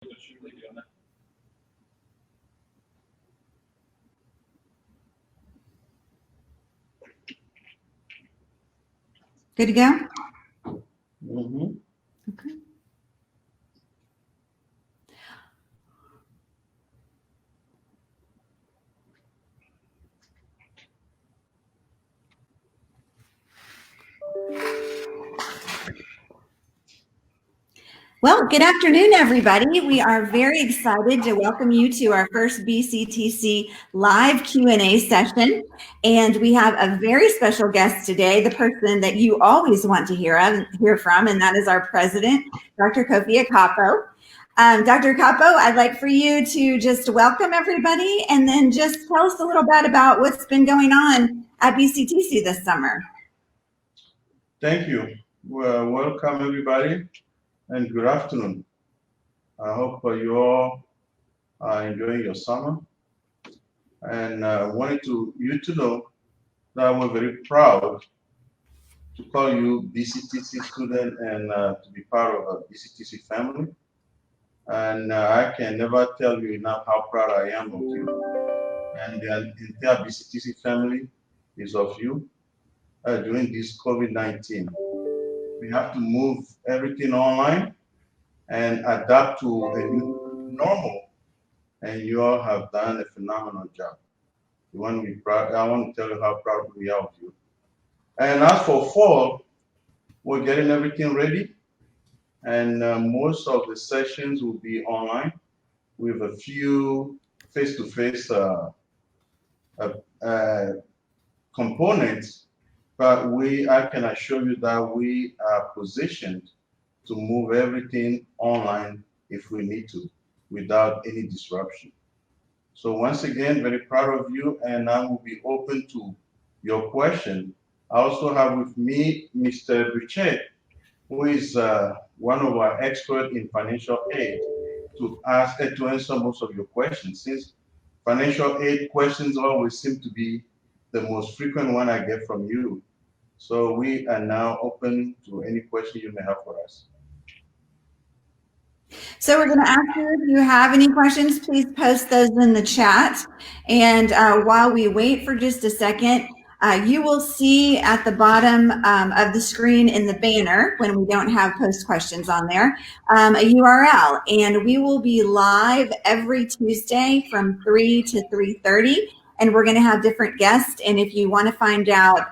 Good to go? Mm-hmm. Okay. Well, good afternoon, everybody. We are very excited to welcome you to our first BCTC live Q&A session. And we have a very special guest today, the person that you always want to hear from, and that is our president, Dr. Kofi Akapo. Dr. Akapo, I'd like for you to just welcome everybody and then just tell us a little bit about what's been going on at BCTC this summer. Thank you. Well, welcome, everybody, and good afternoon. I hope you all are enjoying your summer. And I wanted you to know that we're very proud to call you BCTC student and to be part of a BCTC family. And I can never tell you enough how proud I am of you. And the entire BCTC family is of you during this COVID-19. We have to move everything online and adapt to a new normal. And you all have done a phenomenal job. I want to tell you how proud we are of you. And as for fall, we're getting everything ready. And most of the sessions will be online with a few face-to-face components. But I can assure you that we are positioned to move everything online if we need to, without any disruption. So once again, very proud of you, and I will be open to your question. I also have with me Mr. Buchet, who is one of our experts in financial aid, to answer most of your questions, since financial aid questions always seem to be the most frequent one I get from you. So we are now open to any question you may have for us. So we're going to ask you if you have any questions, please post those in the chat. And while we wait for just a second, you will see at the bottom of the screen in the banner, when we don't have post questions on there, a URL. And we will be live every Tuesday from 3 to 3:30. And we're going to have different guests. And if you want to find out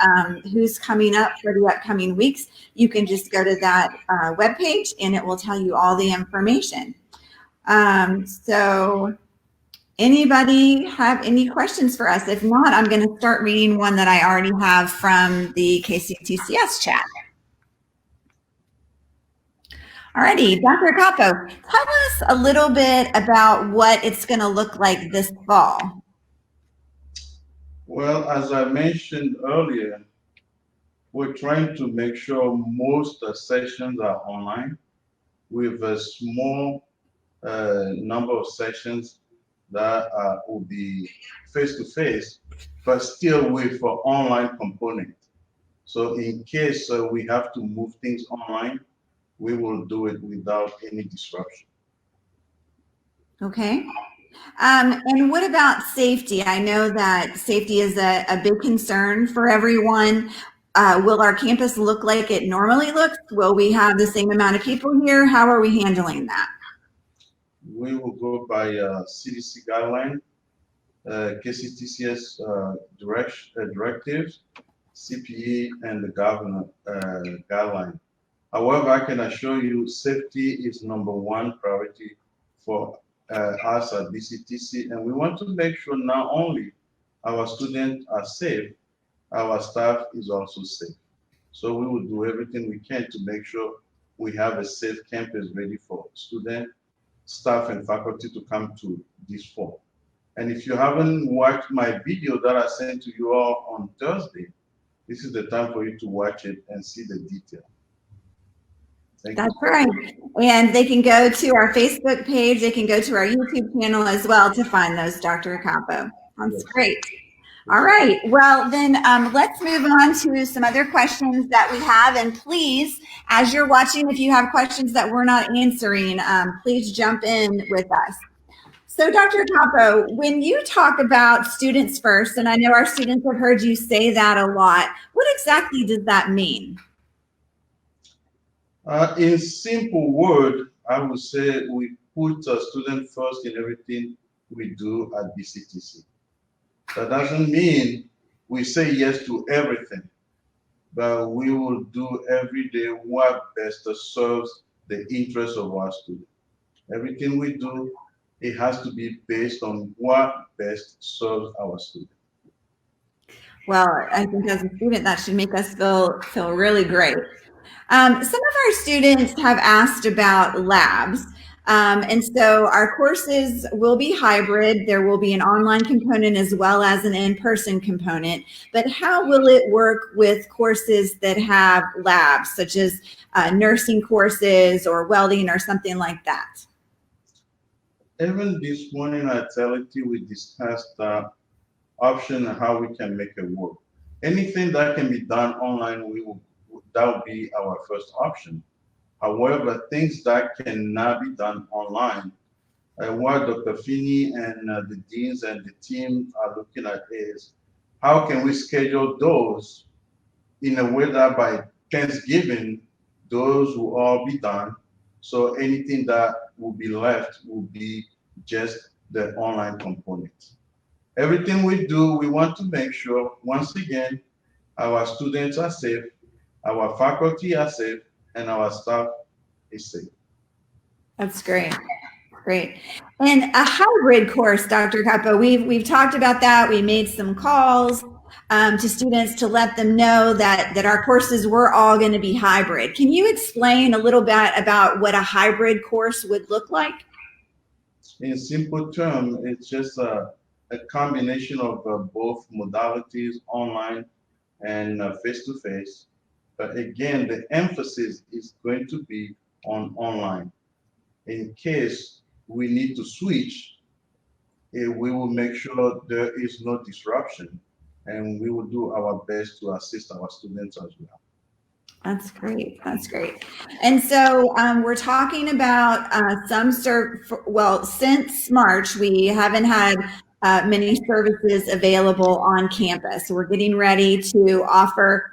who's coming up for the upcoming weeks, you can just go to that webpage and it will tell you all the information. So anybody have any questions for us? If not, I'm going to start reading one that I already have from the KCTCS chat. Alrighty, Dr. Akapo, tell us a little bit about what it's going to look like this fall. Well, as I mentioned earlier, we're trying to make sure most sessions are online with a small number of sessions that will be face-to-face, but still with an online component. So in case we have to move things online, we will do it without any disruption. Okay. And what about safety? I know that safety is a big concern for everyone. Will our campus look like it normally looks? Will we have the same amount of people here? How are we handling that? We will go by CDC guideline, KCTCS directives, CPE, and the governor guideline. However, I can assure you safety is #1 priority for us at BCTC, and we want to make sure not only our students are safe, our staff is also safe. So we will do everything we can to make sure we have a safe campus ready for students, staff, and faculty to come to this fall. And if you haven't watched my video that I sent to you all on Thursday, this is the time for you to watch it and see the detail. That's right. And they can go to our Facebook page. They can go to our YouTube channel as well to find those, Dr. Akapo. That's great. All right. Well, then let's move on to some other questions that we have. And please, as you're watching, if you have questions that we're not answering, please jump in with us. So, Dr. Capo, when you talk about students first, and I know our students have heard you say that a lot, what exactly does that mean? In simple word, I would say we put a student first in everything we do at BCTC. That doesn't mean we say yes to everything, but we will do every day what best serves the interests of our students. Everything we do, it has to be based on what best serves our students. Well, I think as a student, that should make us feel really great. Some of our students have asked about labs. And so our courses will be hybrid. There will be an online component as well as an in-person component. But how will it work with courses that have labs, such as nursing courses or welding or something like that? Even this morning at Telity, we discussed the option and how we can make it work. Anything that can be done online, that will be our first option. However, things that cannot be done online, what Dr. Finney and the deans and the team are looking at is how can we schedule those in a way that by Thanksgiving, those will all be done. So anything that will be left will be just the online component. Everything we do, we want to make sure, once again, our students are safe, our faculty are safe, and our staff is safe. That's great. Great. And a hybrid course, Dr. Capo, we've talked about that. We made some calls to students to let them know that our courses were all going to be hybrid. Can you explain a little bit about what a hybrid course would look like? In simple terms, it's just a combination of both modalities, online and face-to-face. But again, the emphasis is going to be on online. In case we need to switch, we will make sure there is no disruption, and we will do our best to assist our students as well. That's great. That's great. And so we're talking about since March, we haven't had many services available on campus. We're getting ready to offer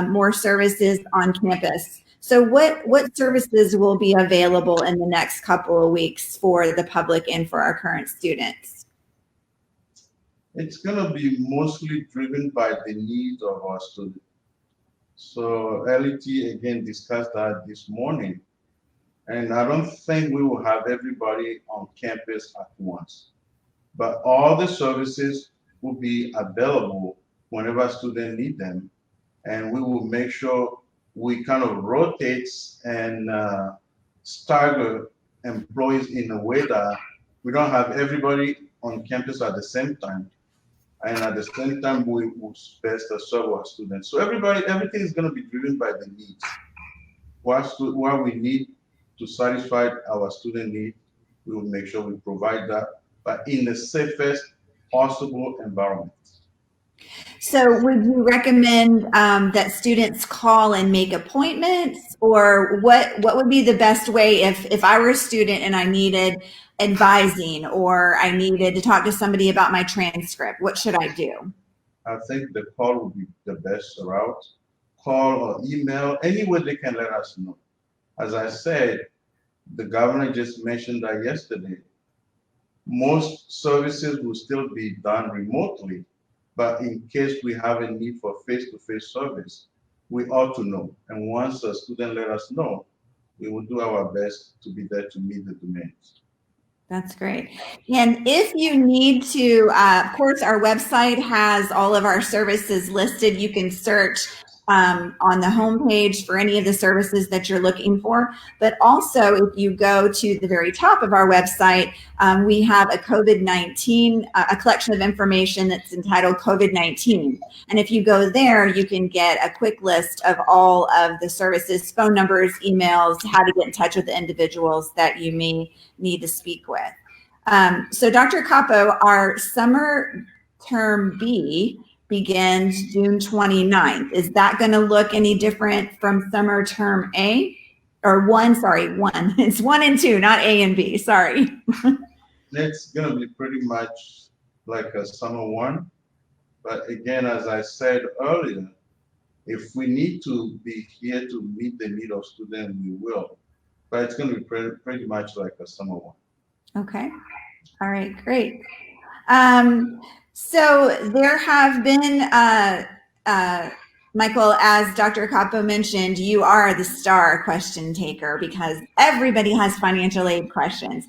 more services on campus. So what services will be available in the next couple of weeks for the public and for our current students? It's going to be mostly driven by the needs of our students. So LET again discussed that this morning, and I don't think we will have everybody on campus at once, but all the services will be available whenever students need them, and we will make sure we kind of rotate and stagger employees in a way that we don't have everybody on campus at the same time. And at the same time, we will best serve our students. So everything is going to be driven by the needs. What we need to satisfy our student needs, we will make sure we provide that, but in the safest possible environment. So would you recommend that students call and make appointments, or what would be the best way if I were a student and I needed advising or I needed to talk to somebody about my transcript? What should I do? I think the call would be the best route. Call or email, any way they can let us know. As I said, the governor just mentioned that yesterday. Most services will still be done remotely, but in case we have a need for face-to-face service, we ought to know. And once a student let us know, we will do our best to be there to meet the demands. That's great. And if you need to, of course, our website has all of our services listed. You can search on the homepage for any of the services that you're looking for. But also, if you go to the very top of our website, we have a COVID-19, a collection of information that's entitled COVID-19. And if you go there, you can get a quick list of all of the services, phone numbers, emails, how to get in touch with the individuals that you may need to speak with. So Dr. Capo, our summer term B begins June 29th. Is that going to look any different from summer term A? Or one, sorry, one. It's 1 and 2, not A and B. Sorry. It's going to be pretty much like a summer one. But again, as I said earlier, if we need to be here to meet the need of students, we will. But it's going to be pretty much like a summer one. Okay. All right, great. So there have been, Michael, as Dr. Capo mentioned, you are the star question taker because everybody has financial aid questions.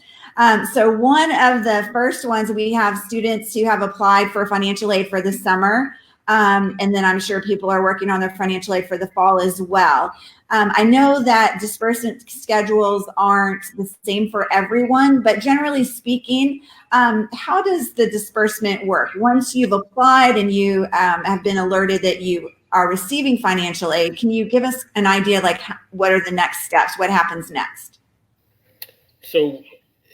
So one of the first ones, we have students who have applied for financial aid for the summer. And then I'm sure people are working on their financial aid for the fall as well. I know that disbursement schedules aren't the same for everyone, but generally speaking, how does the disbursement work? Once you've applied and you have been alerted that you are receiving financial aid, can you give us an idea, like what are the next steps? What happens next? So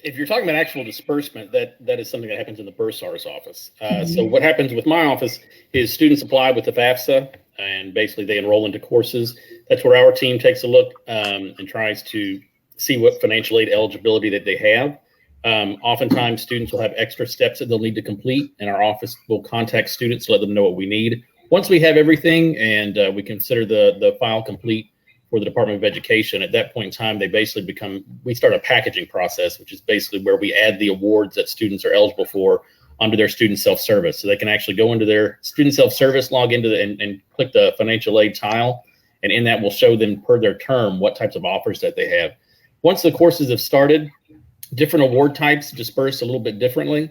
if you're talking about actual disbursement, that is something that happens in the bursar's office. So what happens with my office is students apply with the FAFSA, and basically they enroll into courses. That's where our team takes a look and tries to see what financial aid eligibility that they have. Oftentimes students will have extra steps that they'll need to complete, and our office will contact students to let them know what we need. Once we have everything and we consider the file complete for the Department of Education, at that point in time, they basically we start a packaging process, which is basically where we add the awards that students are eligible for onto their student self-service. So they can actually go into their student self-service, log into and click the financial aid tile. And in that will show them per their term what types of offers that they have. Once the courses have started, different award types disperse a little bit differently.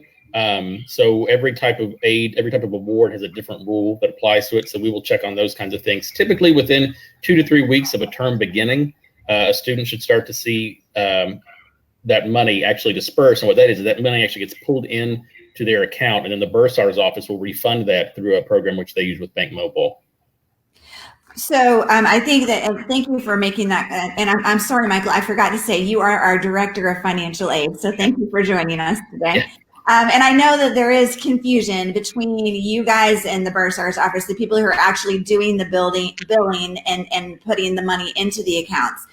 So every type of aid, every type of award has a different rule that applies to it. So we will check on those kinds of things. Typically within 2 to 3 weeks of a term beginning, a student should start to see that money actually disperse. And what that is that money actually gets pulled in to their account, and then the bursar's office will refund that through a program which they use with Bank Mobile. So I think that, and thank you for making that, and I'm sorry, Michael, I forgot to say you are our Director of Financial Aid, so thank you for joining us today. Yeah. And I know that there is confusion between you guys and the bursar's office, the people who are actually doing the billing and putting the money into the accounts.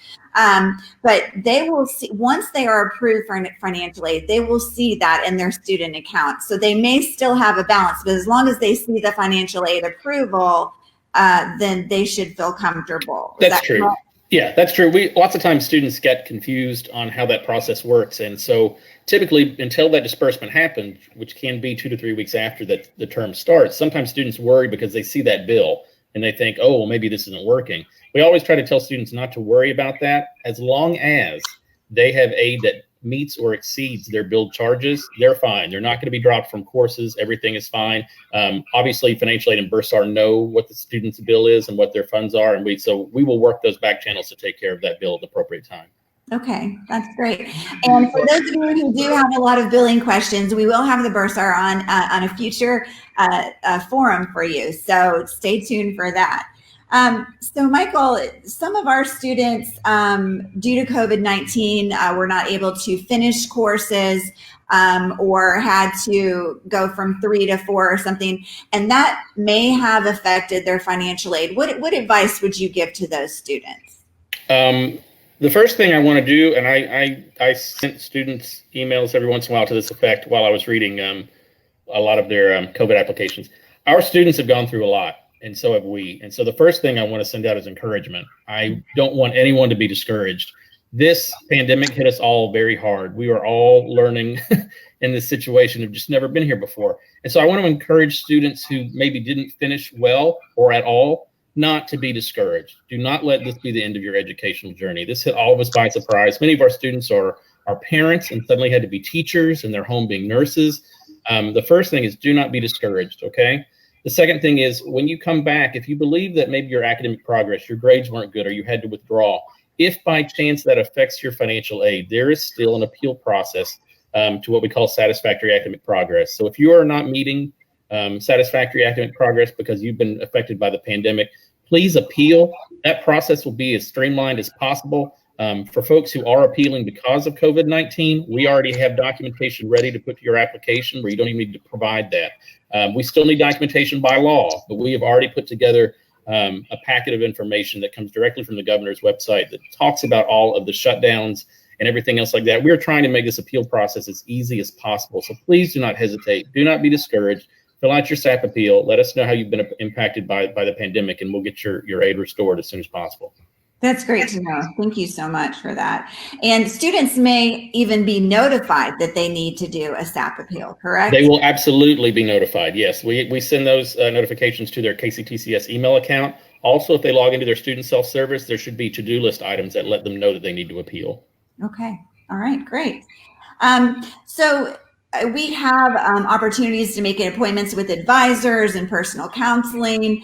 But they will see, once they are approved for financial aid, they will see that in their student account. So they may still have a balance, but as long as they see the financial aid approval, then they should feel comfortable. That's true. Correct? Yeah, that's true. Lots of times students get confused on how that process works. And so typically until that disbursement happens, which can be 2 to 3 weeks after that the term starts, sometimes students worry because they see that bill and they think, oh, well, maybe this isn't working. We always try to tell students not to worry about that. As long as they have aid that meets or exceeds their billed charges, they're fine. They're not going to be dropped from courses. Everything is fine. Obviously, financial aid and bursar know what the student's bill is and what their funds are, and we will work those back channels to take care of that bill at the appropriate time. Okay, that's great. And for those of you who do have a lot of billing questions, we will have the bursar on a future forum for you. So stay tuned for that. So Michael, some of our students, due to COVID-19, were not able to finish courses or had to go from 3 to 4 or something, and that may have affected their financial aid. What advice would you give to those students? The first thing I want to do, and I sent students emails every once in a while to this effect while I was reading a lot of their COVID applications. Our students have gone through a lot, and so have we. And so the first thing I want to send out is encouragement. I don't want anyone to be discouraged. This pandemic hit us all very hard. We are all learning in this situation. We've just never been here before. And so I want to encourage students who maybe didn't finish well or at all not to be discouraged. Do not let this be the end of your educational journey. This hit all of us by surprise. Many of our students are parents and suddenly had to be teachers in their home being nurses. The first thing is do not be discouraged, okay? The second thing is when you come back, if you believe that maybe your academic progress, your grades weren't good or you had to withdraw, if by chance that affects your financial aid, there is still an appeal process to what we call satisfactory academic progress. So if you are not meeting satisfactory academic progress because you've been affected by the pandemic, please appeal. That process will be as streamlined as possible. For folks who are appealing because of COVID-19, we already have documentation ready to put to your application where you don't even need to provide that. We still need documentation by law, but we have already put together a packet of information that comes directly from the governor's website that talks about all of the shutdowns and everything else like that. We're trying to make this appeal process as easy as possible. So please do not hesitate. Do not be discouraged. Fill out your SAP appeal. Let us know how you've been impacted by the pandemic, and we'll get your aid restored as soon as possible. That's great to know. Thank you so much for that. And students may even be notified that they need to do a SAP appeal, correct? They will absolutely be notified. Yes, we send those notifications to their KCTCS email account. Also, if they log into their student self-service, there should be to-do list items that let them know that they need to appeal. Okay. All right. Great. So we have opportunities to make appointments with advisors and personal counseling.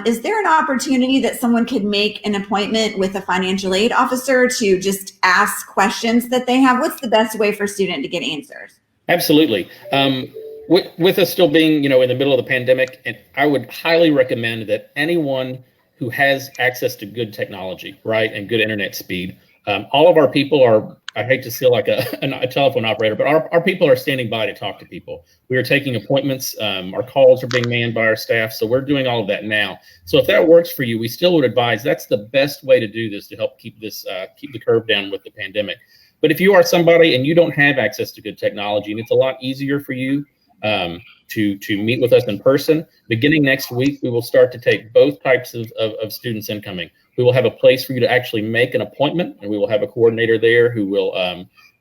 Is there an opportunity that someone could make an appointment with a financial aid officer to just ask questions that they have? What's the best way for a student to get answers? Absolutely. With us still being, in the middle of the pandemic, and I would highly recommend that anyone who has access to good technology, right, and good internet speed, all of our people are, I hate to feel like a telephone operator, but our people are standing by to talk to people. We are taking appointments. Our calls are being manned by our staff. So we're doing all of that now. So if that works for you, we still would advise that's the best way to do this to help keep the curve down with the pandemic. But if you are somebody and you don't have access to good technology, and it's a lot easier for you to meet with us in person, beginning next week, we will start to take both types of students incoming. We will have a place for you to actually make an appointment, and we will have a coordinator there who will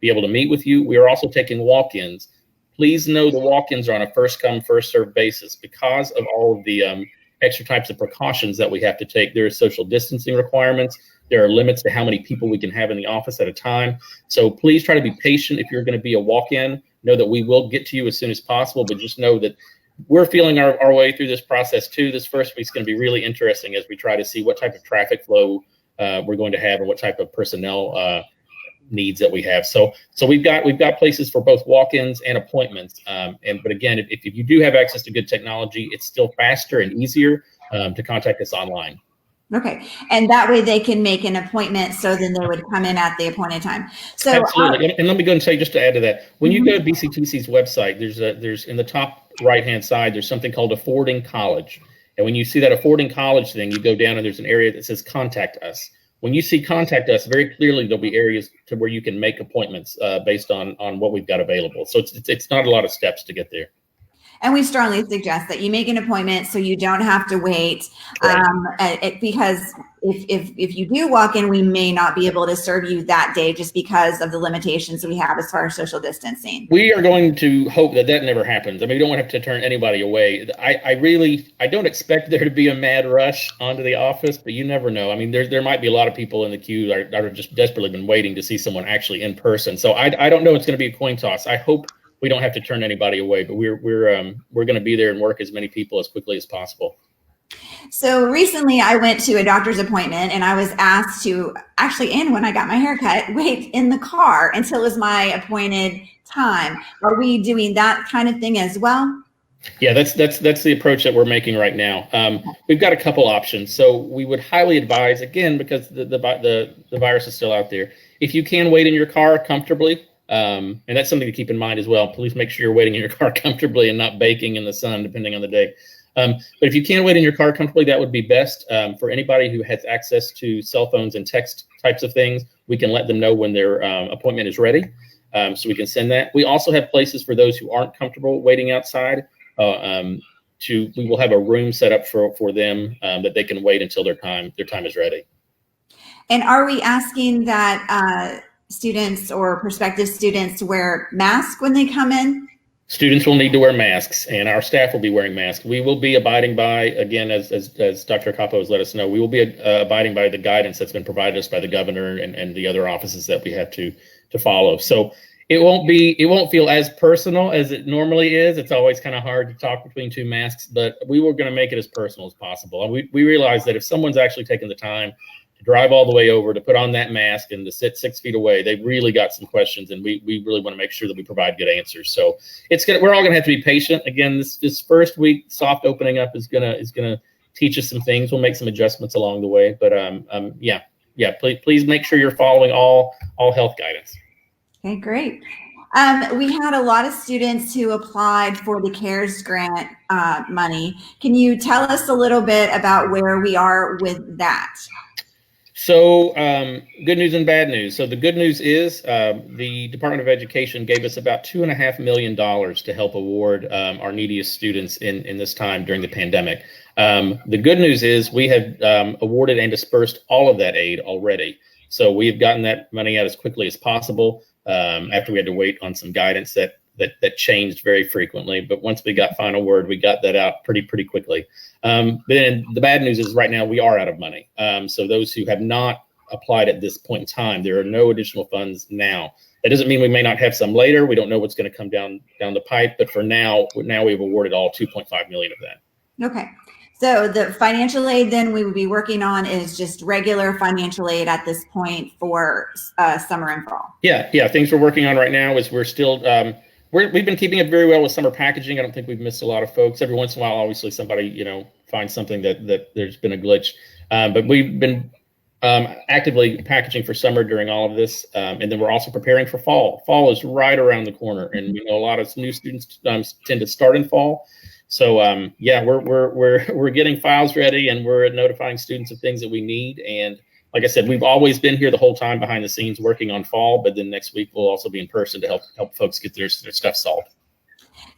be able to meet with you. We are also taking walk-ins. Please know the walk-ins are on a first-come, first-served basis because of all of the extra types of precautions that we have to take. There are social distancing requirements. There are limits to how many people we can have in the office at a time. So please try to be patient if you're going to be a walk-in. Know that we will get to you as soon as possible, but just know that we're feeling our way through this process too. This first week's going to be really interesting as we try to see what type of traffic flow we're going to have and what type of personnel needs that we have. So we've got places for both walk-ins and appointments. But again, if you do have access to good technology, it's still faster and easier to contact us online. Okay. And that way they can make an appointment, so then they would come in at the appointed time. So absolutely. And let me go and say, just to add to that, when you go to BCTC's website, there's in the top right-hand side, there's something called Affording College. And when you see that Affording College thing, you go down and there's an area that says Contact Us. When you see Contact Us, very clearly there'll be areas to where you can make appointments based on what we've got available. So it's not a lot of steps to get there. And we strongly suggest that you make an appointment so you don't have to wait, because if you do walk in, we may not be able to serve you that day just because of the limitations that we have as far as social distancing. We are going to hope that never happens. I mean, we don't want to turn anybody away. I don't expect there to be a mad rush onto the office, but you never know. I mean, there might be a lot of people in the queue that are just desperately been waiting to see someone actually in person. So I don't know. It's going to be a coin toss. I hope we don't have to turn anybody away, but we're going to be there and work as many people as quickly as possible. So recently I went to a doctor's appointment and I was asked to actually, and when I got my haircut, wait in the car until it was my appointed time. Are we doing that kind of thing as well? Yeah, that's the approach that we're making right now. We've got a couple options. So we would highly advise, again, because the virus is still out there, if you can wait in your car comfortably, and that's something to keep in mind as well. Please make sure you're waiting in your car comfortably and not baking in the sun, depending on the day. But if you can wait in your car comfortably, that would be best. For anybody who has access to cell phones and text types of things, we can let them know when their appointment is ready. So we can send that. We also have places for those who aren't comfortable waiting outside. We will have a room set up for them that they can wait until their time is ready. And are we asking that students or prospective students wear masks when they come in? Students will need to wear masks, and our staff will be wearing masks. We will be abiding by, again, as Dr. Capo has let us know, we will be abiding by the guidance that's been provided us by the governor and the other offices that we have to follow. So it won't feel as personal as it normally is. It's always kind of hard to talk between two masks, but we were going to make it as personal as possible. And we realize that if someone's actually taken the time to drive all the way over, to put on that mask and to sit 6 feet away, they've really got some questions, and we really want to make sure that we provide good answers. So we're all going to have to be patient. Again, this first week, soft opening up is gonna teach us some things. We'll make some adjustments along the way, but yeah, yeah, please make sure you're following all health guidance. Okay, great. We had a lot of students who applied for the CARES grant money. Can you tell us a little bit about where we are with that? So good news and bad news. So the good news is the Department of Education gave us about $2.5 million to help award our neediest students in this time during the pandemic. The good news is we have awarded and dispersed all of that aid already. So we've gotten that money out as quickly as possible after we had to wait on some guidance that changed very frequently. But once we got final word, we got that out pretty quickly. Then the bad news is right now we are out of money. So those who have not applied at this point in time, there are no additional funds now. That doesn't mean we may not have some later. We don't know what's going to come down the pipe. But for now we've awarded all 2.5 million of that. Okay. So the financial aid then we would be working on is just regular financial aid at this point for summer and fall. Yeah. Things we're working on right now is we're still we've been keeping it very well with summer packaging. I don't think we've missed a lot of folks. Every once in a while, obviously, somebody finds something that there's been a glitch. But we've been actively packaging for summer during all of this, and then we're also preparing for fall. Fall is right around the corner, and we know a lot of new students tend to start in fall. So yeah, we're getting files ready, and we're notifying students of things that we need. And like I said, we've always been here the whole time behind the scenes working on fall, but then next week we'll also be in person to help folks get their stuff solved.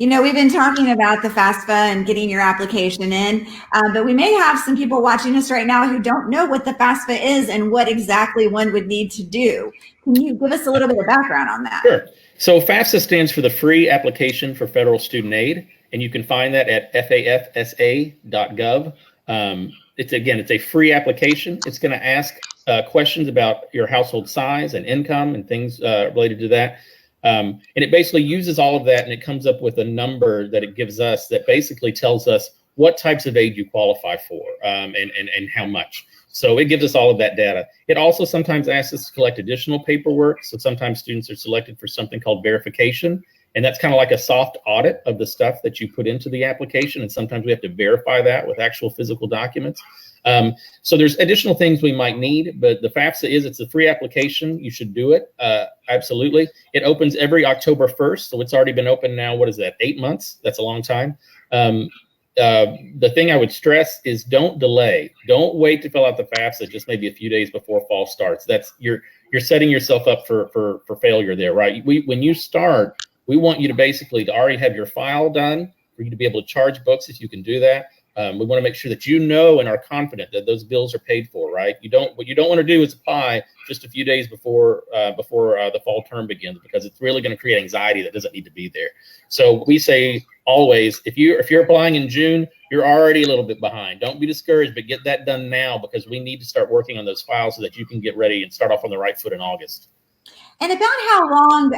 We've been talking about the FAFSA and getting your application in, but we may have some people watching us right now who don't know what the FAFSA is and what exactly one would need to do. Can you give us a little bit of background on that? Sure. So FAFSA stands for the Free Application for Federal Student Aid, and you can find that at fafsa.gov. It's a free application. It's going to ask questions about your household size and income and things related to that. And it basically uses all of that, and it comes up with a number that it gives us that basically tells us what types of aid you qualify for and how much. So it gives us all of that data. It also sometimes asks us to collect additional paperwork. So sometimes students are selected for something called verification. And that's kind of like a soft audit of the stuff that you put into the application. And sometimes we have to verify that with actual physical documents. So there's additional things we might need, but the FAFSA it's a free application. You should do it. Absolutely. It opens every October 1st. So it's already been open now. What is that? 8 months? That's a long time. The thing I would stress is don't delay. Don't wait to fill out the FAFSA just maybe a few days before fall starts. You're setting yourself up for failure there, right? When you start, we want you to basically already have your file done for you to be able to charge books if you can do that. We want to make sure that and are confident that those bills are paid for, right? What you don't want to do is apply just a few days before the fall term begins, because it's really going to create anxiety that doesn't need to be there. So we say always, if you're applying in June, you're already a little bit behind. Don't be discouraged, but get that done now, because we need to start working on those files so that you can get ready and start off on the right foot in August. And about how long,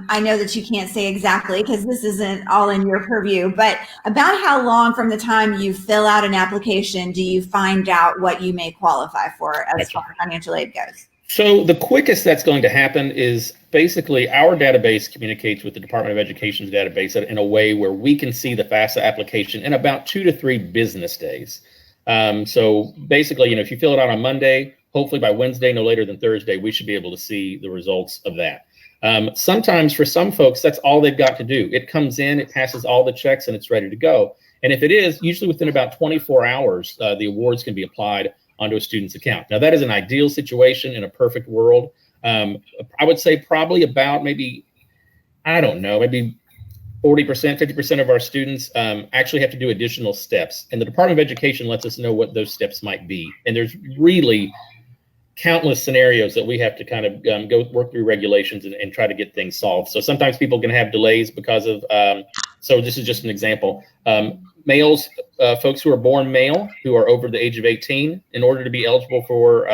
I know that you can't say exactly because this isn't all in your purview, but about how long from the time you fill out an application do you find out what you may qualify for as far as financial aid goes? So the quickest that's going to happen is basically our database communicates with the Department of Education's database in a way where we can see the FAFSA application in about 2 to 3 business days. So basically, if you fill it out on Monday, hopefully by Wednesday, no later than Thursday, we should be able to see the results of that. Sometimes for some folks, that's all they've got to do. It comes in, it passes all the checks, and it's ready to go. And if it is, usually within about 24 hours, the awards can be applied onto a student's account. Now, that is an ideal situation in a perfect world. I would say probably about maybe 40%, 50% of our students actually have to do additional steps. And the Department of Education lets us know what those steps might be. And there's really countless scenarios that we have to kind of go work through regulations and try to get things solved. So sometimes people can have delays because of, so this is just an example. Males, folks who are born male, who are over the age of 18, in order to be eligible for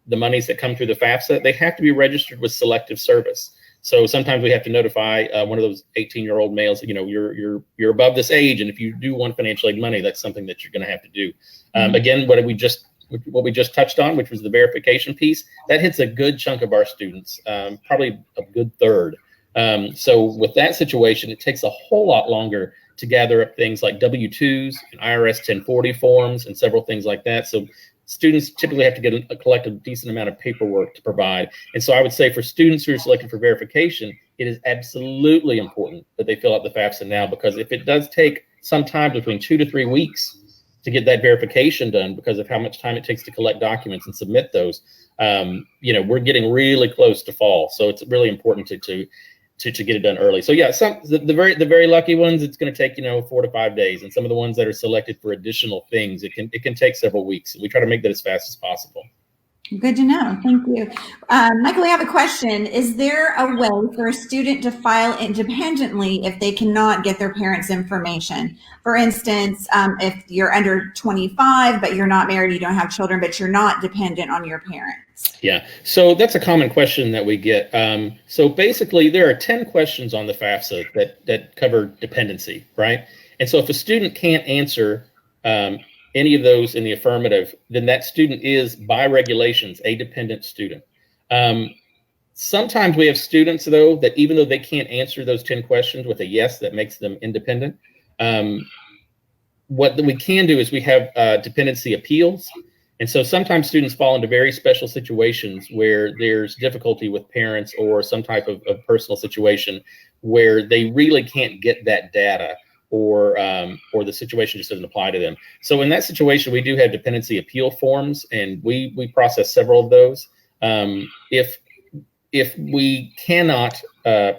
the monies that come through the FAFSA, they have to be registered with Selective Service. So sometimes we have to notify one of those 18-year-old males, you're above this age, and if you do want financial aid money, that's something that you're going to have to do. Again, what we just touched on, which was the verification piece, that hits a good chunk of our students, probably a good third. So with that situation, it takes a whole lot longer to gather up things like W-2s and IRS 1040 forms and several things like that. So students typically have to collect a decent amount of paperwork to provide. And so I would say for students who are selected for verification, it is absolutely important that they fill out the FAFSA now, because if it does take some time, between 2 to 3 weeks, to get that verification done because of how much time it takes to collect documents and submit those, we're getting really close to fall. So it's really important to get it done early. So yeah, the very lucky ones, it's going to take 4 to 5 days, and some of the ones that are selected for additional things, it can take several weeks. And we try to make that as fast as possible. Good to know. Thank you. Michael, we have a question. Is there a way for a student to file independently if they cannot get their parents' information? For instance, if you're under 25, but you're not married, you don't have children, but you're not dependent on your parents. Yeah, so that's a common question that we get. So basically, there are 10 questions on the FAFSA that cover dependency, right? And so if a student can't answer any of those in the affirmative, then that student is, by regulations, a dependent student. Sometimes we have students, though, that even though they can't answer those 10 questions with a yes, that makes them independent. What we can do is we have dependency appeals. And so sometimes students fall into very special situations where there's difficulty with parents or some type of personal situation where they really can't get that data, or the situation just doesn't apply to them. So in that situation, we do have dependency appeal forms, and we process several of those. If we cannot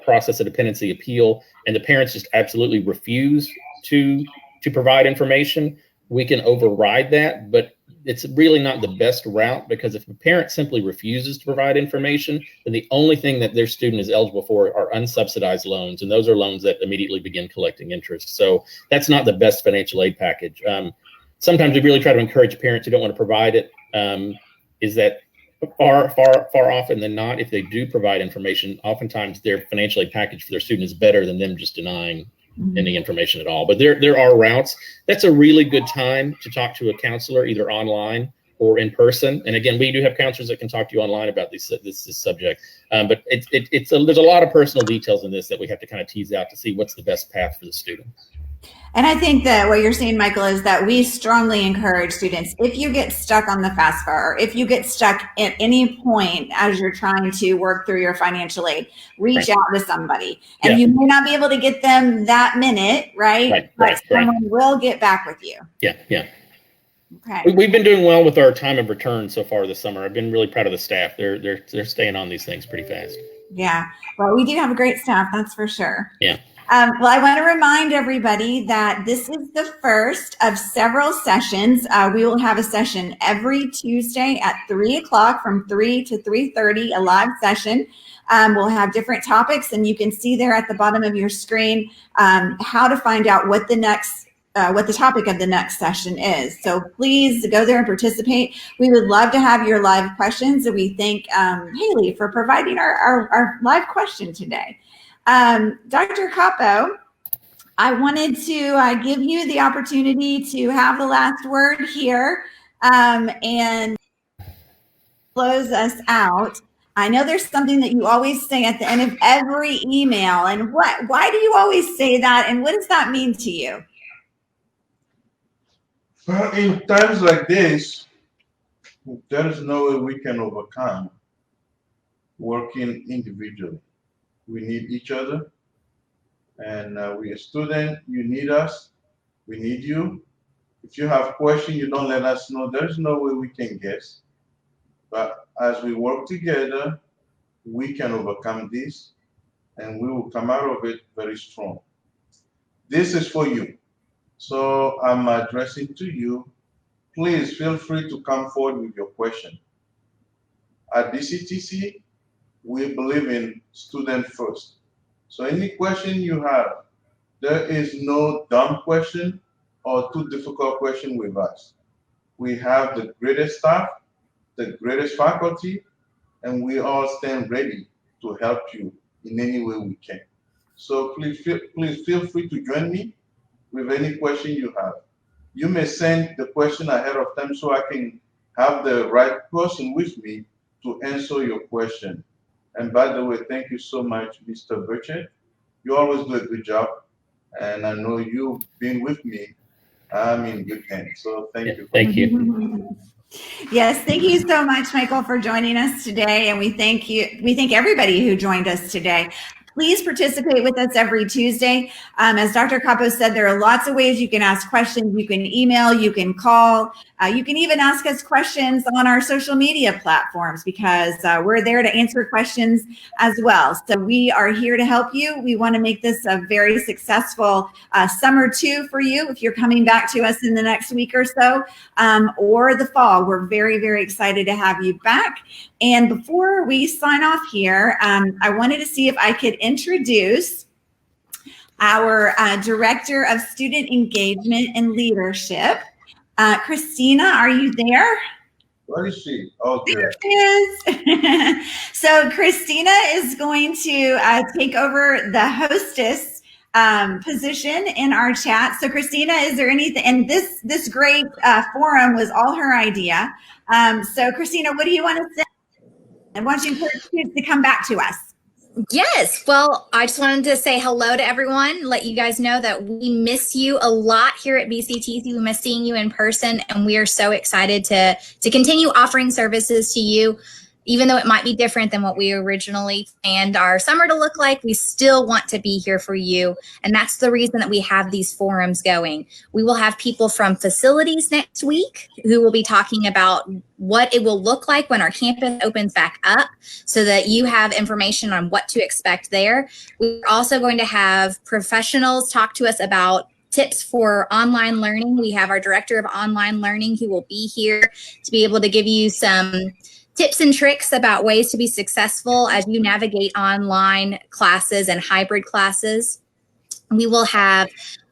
process a dependency appeal and the parents just absolutely refuse to provide information, we can override that, but it's really not the best route, because if a parent simply refuses to provide information, then the only thing that their student is eligible for are unsubsidized loans, and those are loans that immediately begin collecting interest. So that's not the best financial aid package. Sometimes we really try to encourage parents who don't want to provide it. Is that far often than not, if they do provide information, oftentimes their financial aid package for their student is better than them just denying any information at all. But there are routes. That's a really good time to talk to a counselor, either online or in person. And again, we do have counselors that can talk to you online about this subject. But there's a lot of personal details in this that we have to kind of tease out to see what's the best path for the student. And I think that what you're saying, Michael, is that we strongly encourage students, if you get stuck on the FAFSA, or if you get stuck at any point as you're trying to work through your financial aid, reach out to somebody. And you may not be able to get them that minute, right? But someone will get back with you. Yeah. Okay. We've been doing well with our time of return so far this summer. I've been really proud of the staff. They're staying on these things pretty fast. Yeah. Well, we do have a great staff, that's for sure. Yeah. Well, I want to remind everybody that this is the first of several sessions. We will have a session every Tuesday at 3 o'clock from 3 to 3:30, a live session. We'll have different topics, and you can see there at the bottom of your screen how to find out what the topic of the next session is. So please go there and participate. We would love to have your live questions, and we thank Haley for providing our live question today. Dr. Capo, I wanted to give you the opportunity to have the last word here and close us out. I know there's something that you always say at the end of every email, and why do you always say that, and what does that mean to you? Well, in times like this, there is no way we can overcome working individually. We need each other, and we are students. You need us. We need you. If you have questions, you don't let us know. There's no way we can guess. But as we work together, we can overcome this, and we will come out of it very strong. This is for you. So I'm addressing to you. Please feel free to come forward with your question. At BCTC, we believe in student first. So any question you have, there is no dumb question or too difficult question with us. We have the greatest staff, the greatest faculty, and we all stand ready to help you in any way we can. So please feel free to join me with any question you have. You may send the question ahead of time so I can have the right person with me to answer your question. And by the way, thank you so much, Mr. Burchett. You always do a good job. And I know you being with me, I'm in good hands. So thank you. Thank you. Yes, thank you so much, Michael, for joining us today. And we thank you. We thank everybody who joined us today. Please participate with us every Tuesday. As Dr. Capo said, there are lots of ways you can ask questions. You can email, you can call, you can even ask us questions on our social media platforms, because we're there to answer questions as well. So we are here to help you. We want to make this a very successful summer too for you if you're coming back to us in the next week or so, or the fall. We're very, very excited to have you back. And before we sign off here, I wanted to see if I could introduce our Director of Student Engagement and Leadership. Christina, are you there? Where is she? Okay. There she is. So Christina is going to take over the hostess position in our chat. So Christina, is there anything, and this great forum was all her idea. So Christina, what do you want to say? And why don't you encourage kids to come back to us? Yes. Well, I just wanted to say hello to everyone, let you guys know that we miss you a lot here at BCTC. We miss seeing you in person, and we are so excited to continue offering services to you. Even though it might be different than what we originally planned our summer to look like, we still want to be here for you. And that's the reason that we have these forums going. We will have people from facilities next week who will be talking about what it will look like when our campus opens back up, so that you have information on what to expect there. We're also going to have professionals talk to us about tips for online learning. We have our director of online learning who will be here to be able to give you some tips and tricks about ways to be successful as you navigate online classes and hybrid classes. We will have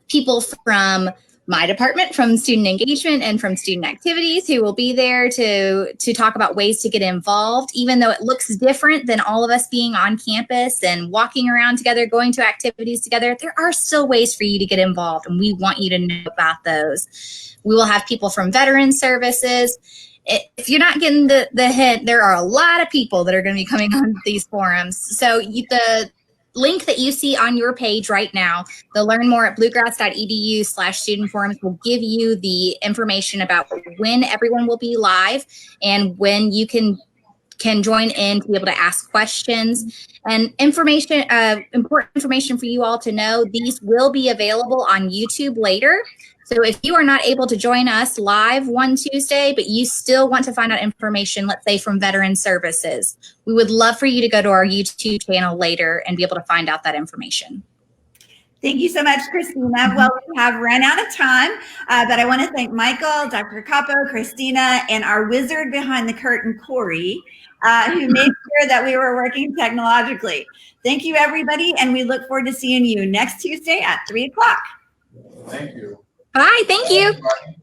people from my department, from student engagement and from student activities, who will be there to talk about ways to get involved. Even though it looks different than all of us being on campus and walking around together, going to activities together, there are still ways for you to get involved, and we want you to know about those. We will have people from veteran services. If you're not getting the hint, there are a lot of people that are going to be coming on these forums. So the link that you see on your page right now, the learn more at bluegrass.edu/student forums, will give you the information about when everyone will be live and when you can join in to be able to ask questions and information, important information for you all to know. These will be available on YouTube later. So if you are not able to join us live one Tuesday, but you still want to find out information, let's say from Veteran Services, we would love for you to go to our YouTube channel later and be able to find out that information. Thank you so much, Christina. Well, we have run out of time, but I want to thank Michael, Dr. Capo, Christina, and our wizard behind the curtain, Corey, who made sure that we were working technologically. Thank you, everybody, and we look forward to seeing you next Tuesday at 3 o'clock. Thank you. Bye. Thank you. Bye.